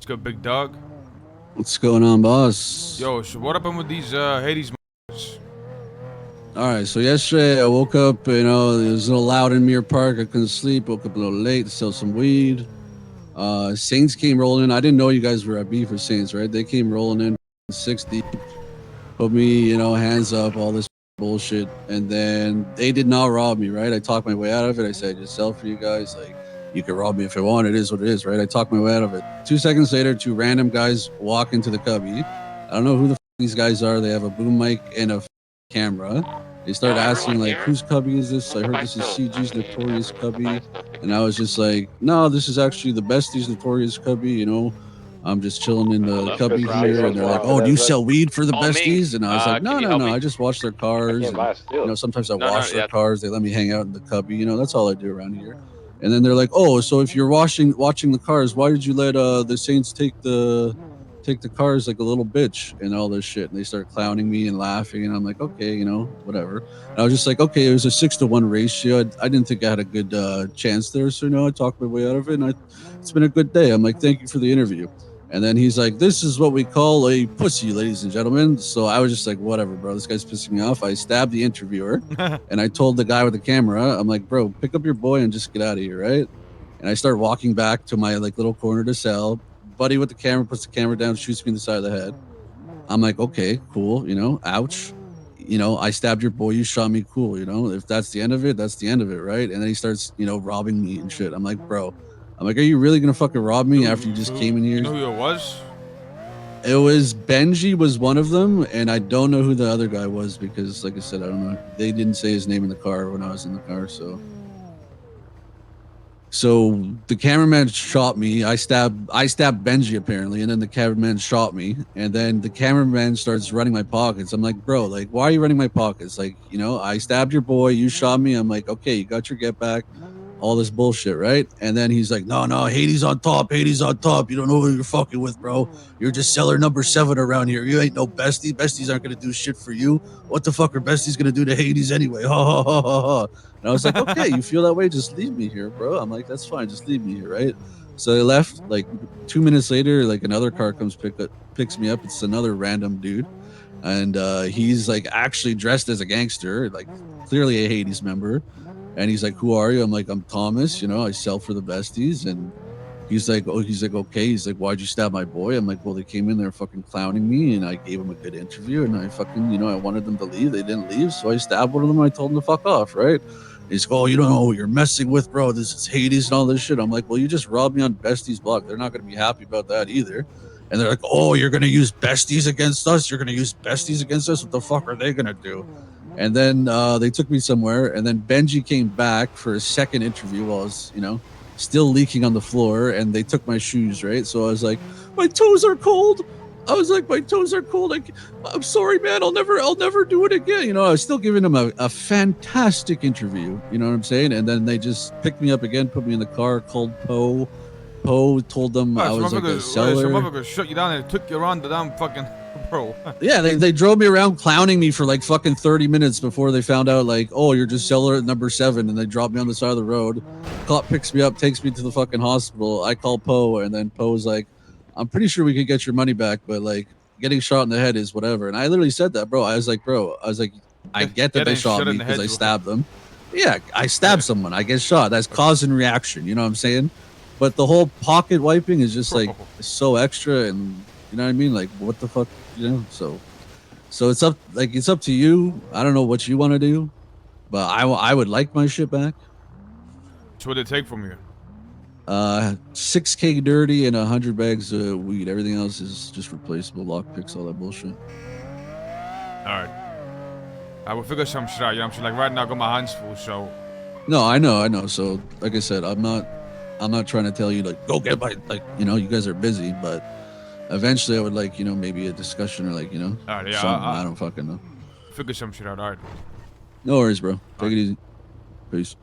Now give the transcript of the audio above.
good, big dog? What's going on, boss? Yo, so what happened with these Hades? All right, so yesterday I woke up, it was a little loud in Mirror Park. I couldn't sleep. Woke up a little late to sell some weed. Saints came rolling in. I didn't know you guys were at B for Saints, right? They came rolling in 60, put me, hands up, all this bullshit. And then they did not rob me, right? I talked my way out of it. I said, just sell for you guys. Like, you can rob me if you want. It is what it is, right? I talked my way out of it. 2 seconds later, two random guys walk into the cubby. I don't know who the these guys are. They have a boom mic and a camera. They start asking, like, whose cubby is this? I heard this is CG's Notorious Cubby. And I was just like, no, this is actually the Bestie's Notorious Cubby, I'm just chilling in the cubby here. And they're like, oh, do you sell weed for the Besties? And I was like, no, I just wash their cars. And, sometimes I wash their cars. They let me hang out in the cubby. That's all I do around here. And then they're like, oh, so if you're watching the cars, why did you let the Saints take the cars like a little bitch and all this shit? And they start clowning me and laughing. And I'm like, okay, whatever. And I was just like, okay, it was a 6-to-1 ratio. I didn't think I had a good chance there. So, I talked my way out of it. And it's been a good day. I'm like, thank you for the interview. And then he's like, this is what we call a pussy, ladies and gentlemen. So I was just like, whatever, bro. This guy's pissing me off. I stabbed the interviewer. And I told the guy with the camera, I'm like, bro, pick up your boy and just get out of here, right? And I start walking back to my little corner to sell. Buddy with the camera puts the camera down, shoots me in the side of the head. I'm like, okay, cool, ouch. I stabbed your boy, you shot me, cool, if that's the end of it, that's the end of it, right? And then he starts, robbing me and shit. I'm like, bro, are you really gonna fucking rob me after you just came in here? You know who it was? It was Benji was one of them, and I don't know who the other guy was because, like I said, I don't know. They didn't say his name in the car when I was in the car, So the cameraman shot me. I stabbed Benji apparently, and then the cameraman shot me. And then the cameraman starts running my pockets. I'm like, bro, like, why are you running my pockets? Like, I stabbed your boy, you shot me. I'm like, okay, you got your get back. All this bullshit, right? And then he's like, no, Hades on top. You don't know who you're fucking with, bro. You're just seller number 7 around here. You ain't no bestie. Besties aren't gonna do shit for you. What the fuck are besties gonna do to Hades anyway? Ha ha ha ha ha. And I was like, okay, you feel that way? Just leave me here, bro. I'm like, that's fine. Just leave me here, right? So they left. Like 2 minutes later, like another car comes picks me up. It's another random dude, and he's like actually dressed as a gangster, like clearly a Hades member. And he's like, who are you? I'm like, I'm Thomas, I sell for the Besties. And he's like, okay. He's like, why'd you stab my boy? I'm like, well, they came in there fucking clowning me, and I gave them a good interview, and I fucking, I wanted them to leave. They didn't leave, so I stabbed one of them. I told them to fuck off, right? And he's like, oh, you don't know who you're messing with, bro. This is Hades and all this shit. I'm like, well, you just robbed me on Bestie's block. They're not going to be happy about that either. And they're like, oh, you're going to use Besties against us? You're going to use Besties against us? What the fuck are they going to do? And then they took me somewhere, and then Benji came back for a second interview while I was, still leaking on the floor, and they took my shoes, right? So I was like, my toes are cold. I'm sorry, man. I'll never do it again. I was still giving them a fantastic interview. You know what I'm saying? And then they just picked me up again, put me in the car, called Poe. Poe told them I was like a seller. Some motherfucker shut you down and took you around the damn fucking... Bro. Yeah, they drove me around clowning me for like fucking 30 minutes before they found out, like, oh, you're just seller at number 7, and they dropped me on the side of the road. Cop picks me up, takes me to the fucking hospital. I call Poe, and then Poe's like, I'm pretty sure we could get your money back, but like getting shot in the head is whatever. And I literally said that, bro. I was like, I get that they shot me because I stabbed them. Yeah, I stabbed someone. I get shot. That's cause and reaction. You know what I'm saying? But the whole pocket wiping is just like so extra, and you know what I mean? Like, what the fuck, So it's up to you. I don't know what you want to do, but I would like my shit back. So what did it take from you? 6K dirty and 100 bags of weed. Everything else is just replaceable, lockpicks, all that bullshit. All right. I will figure some shit out. You know what I'm saying? Like right now, I got my hands full. So. No, I know. So like I said, I'm not trying to tell you like go get my you guys are busy, but. Eventually, I would like, maybe a discussion or like, all right, yeah, something. I don't fucking know. Figure some shit out. All right. No worries, bro. Take it easy. Peace.